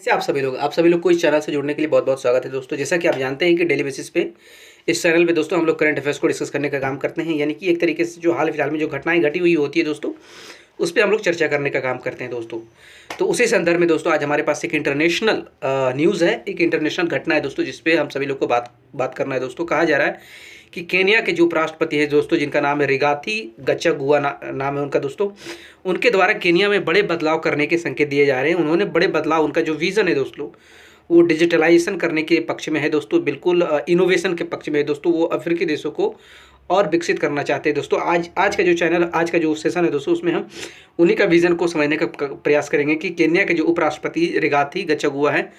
से आप सभी लोग को इस चैनल से जुड़ने के लिए बहुत बहुत स्वागत है दोस्तों। जैसा कि आप जानते हैं कि डेली बेसिस पे इस चैनल पे दोस्तों हम लोग करंट अफेयर्स को डिस्कस करने का काम करते हैं, यानी कि एक तरीके से जो हाल फिलहाल में जो घटनाएं घटी हुई होती है दोस्तों, उस पर हम लोग चर्चा करने का काम करते हैं दोस्तों। तो उसी संदर्भ में दोस्तों आज हमारे पास एक इंटरनेशनल न्यूज़ है, एक इंटरनेशनल घटना है दोस्तों, जिसपे हम सभी लोग को बात करना है दोस्तों। कहा जा रहा है कि केन्या के जो उपराष्ट्रपति है दोस्तों, जिनका नाम है रिगाथी गच्चागुआ नाम है उनका दोस्तों, उनके द्वारा केन्या में बड़े बदलाव करने के संकेत दिए जा रहे हैं। उन्होंने बड़े बदलाव, उनका जो विज़न है दोस्तों, वो डिजिटलाइजेशन करने के पक्ष में है दोस्तों, बिल्कुल इनोवेशन के पक्ष में है दोस्तों। वो अफ्रीकी देशों को और विकसित करना चाहते हैं दोस्तों। आज का जो चैनल, आज का जो सेशन है दोस्तों, उसमें हम उन्हीं का विज़न को समझने का प्रयास करेंगे कि केन्या के जो उपराष्ट्रपति रिगाथी गच्चागुआ हैं,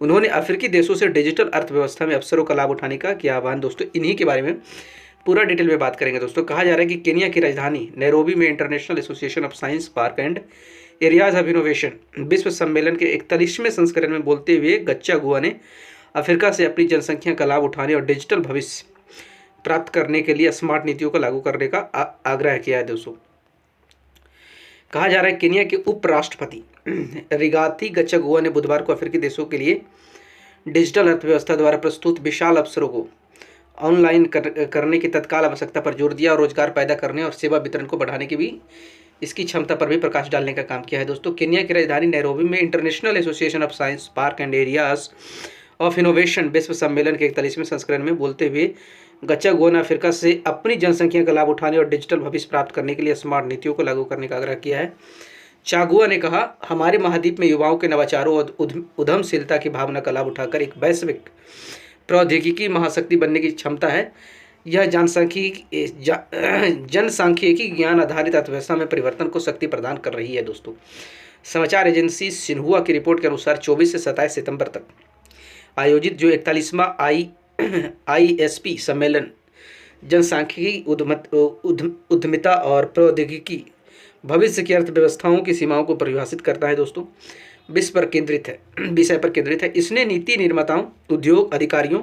उन्होंने अफ्रीकी देशों से डिजिटल अर्थव्यवस्था में अवसरों का लाभ उठाने का किया आह्वान दोस्तों। इन्हीं के बारे में पूरा डिटेल में बात करेंगे दोस्तों। कहा जा रहा है कि केन्या की राजधानी नैरोबी में international association of science park and areas of innovation विश्व सम्मेलन के 41वें संस्करण में बोलते हुए गच्चागुआ ने अफ्रीका से अपनी जनसंख्या का लाभ उठाने और डिजिटल भविष्य प्राप्त करने के लिए स्मार्ट नीतियों को लागू करने का आग्रह किया है दोस्तों। कहा जा रहा है केन्या के उपराष्ट्रपति रिगाथी गच्चागुआ ने बुधवार को अफ्रीकी देशों के लिए डिजिटल अर्थव्यवस्था द्वारा प्रस्तुत विशाल अवसरों को ऑनलाइन करने की तत्काल आवश्यकता पर जोर दिया और रोजगार पैदा करने और सेवा वितरण को बढ़ाने की भी इसकी क्षमता पर भी प्रकाश डालने का काम किया है दोस्तों। केन्या की राजधानी नैरोबी में international association of science park and areas of innovation विश्व सम्मेलन के 41वें संस्करण में बोलते हुए गच्चागुआ ने अफ्रीका से अपनी जनसंख्या का लाभ उठाने और डिजिटल भविष्य प्राप्त करने के लिए स्मार्ट नीतियों को लागू करने का आग्रह किया है। चागुआ ने कहा, हमारे महाद्वीप में युवाओं के नवाचारों और उद्यमशीलता की भावना का लाभ उठाकर एक वैश्विक प्रौद्योगिकी महाशक्ति बनने की क्षमता है। यह जनसांख्यिकी ज्ञान आधारित अर्थव्यवस्था में परिवर्तन को शक्ति प्रदान कर रही है दोस्तों। समाचार एजेंसी सिन्हुआ की रिपोर्ट के अनुसार 24 से 27 सितंबर तक आयोजित जो 41वां ISP सम्मेलन जनसांख्यिकी उद्यमिता और प्रौद्योगिकी भविष्य की अर्थव्यवस्थाओं की सीमाओं को परिभाषित करता है दोस्तों, विषय पर केंद्रित है। इसने नीति निर्माताओं, उद्योग अधिकारियों,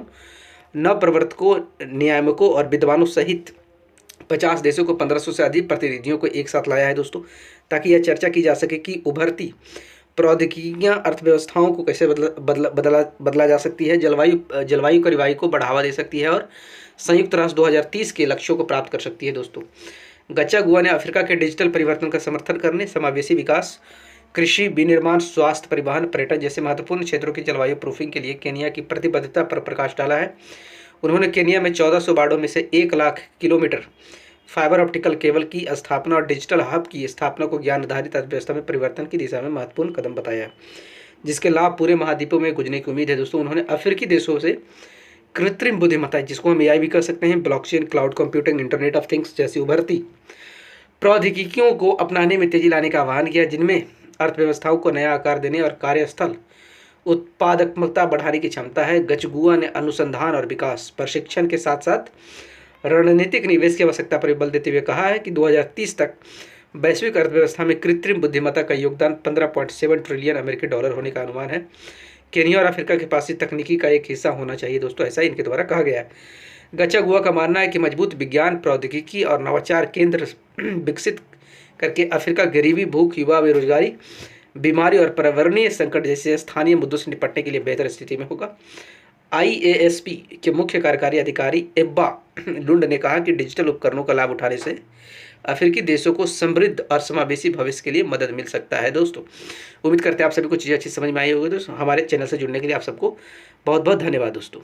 नवप्रवर्तकों, नियामकों और विद्वानों सहित 50 देशों को 1500 से अधिक प्रतिनिधियों को एक साथ लाया है दोस्तों, ताकि यह चर्चा की जा सके कि उभरती प्रौद्योगिकियां अर्थव्यवस्थाओं को कैसे बदला जा सकती है, जलवायु कार्रवाई को बढ़ावा दे सकती है और संयुक्त राष्ट्र 2030 के लक्ष्यों को प्राप्त कर सकती है दोस्तों। गच्चागुआ ने अफ्रीका के डिजिटल परिवर्तन का समर्थन करने, समावेशी विकास, कृषि, विनिर्माण, स्वास्थ्य, परिवहन, पर्यटन जैसे महत्वपूर्ण क्षेत्रों की जलवायु प्रूफिंग के लिए केन्या की प्रतिबद्धता पर प्रकाश डाला है। उन्होंने केन्या में 1400 बाड़ों में से 1 lakh kilometre fibre optical cable की स्थापना और डिजिटल हब की स्थापना को ज्ञान आधारित अर्थव्यवस्था में परिवर्तन की दिशा में महत्वपूर्ण कदम बताया है, जिसके लाभ पूरे महाद्वीपों में गुजरने की उम्मीद है दोस्तों। उन्होंने अफ्रीकी देशों से कृत्रिम बुद्धिमत्ता, जिसको हम AI भी कर सकते हैं, blockchain, cloud computing, internet of things जैसी उभरती प्रौद्योगिकियों को अपनाने में तेजी लाने का आह्वान किया, जिनमें अर्थव्यवस्थाओं को नया आकार देने और कार्यस्थल उत्पादकता बढ़ाने की क्षमता है। गच्चागुआ ने अनुसंधान और विकास, प्रशिक्षण के साथ साथ रणनीतिक निवेश की आवश्यकता पर बल देते हुए कहा है कि 2030 तक वैश्विक अर्थव्यवस्था में कृत्रिम बुद्धिमत्ता का योगदान 15.7 ट्रिलियन अमेरिकी डॉलर होने का अनुमान है। केन्या और अफ्रीका के पास इस तकनीकी का एक हिस्सा होना चाहिए दोस्तों, ऐसा इनके द्वारा कहा गया है। गच्चागुआ का मानना है कि मजबूत विज्ञान, प्रौद्योगिकी और नवाचार केंद्र विकसित करके अफ्रीका गरीबी, भूख, युवा बेरोजगारी, बीमारी और पर्यावरणीय संकट जैसे स्थानीय मुद्दों से निपटने के लिए बेहतर स्थिति में होगा। IASP के मुख्य कार्यकारी अधिकारी एब्बा लुंड ने कहा कि डिजिटल उपकरणों का लाभ उठाने से अफ्रीकी देशों को समृद्ध और समावेशी भविष्य के लिए मदद मिल सकता है दोस्तों। उम्मीद करते हैं आप सभी को चीज़ें अच्छी समझ में आई होगी दोस्तों। हमारे चैनल से जुड़ने के लिए आप सबको बहुत बहुत धन्यवाद दोस्तों।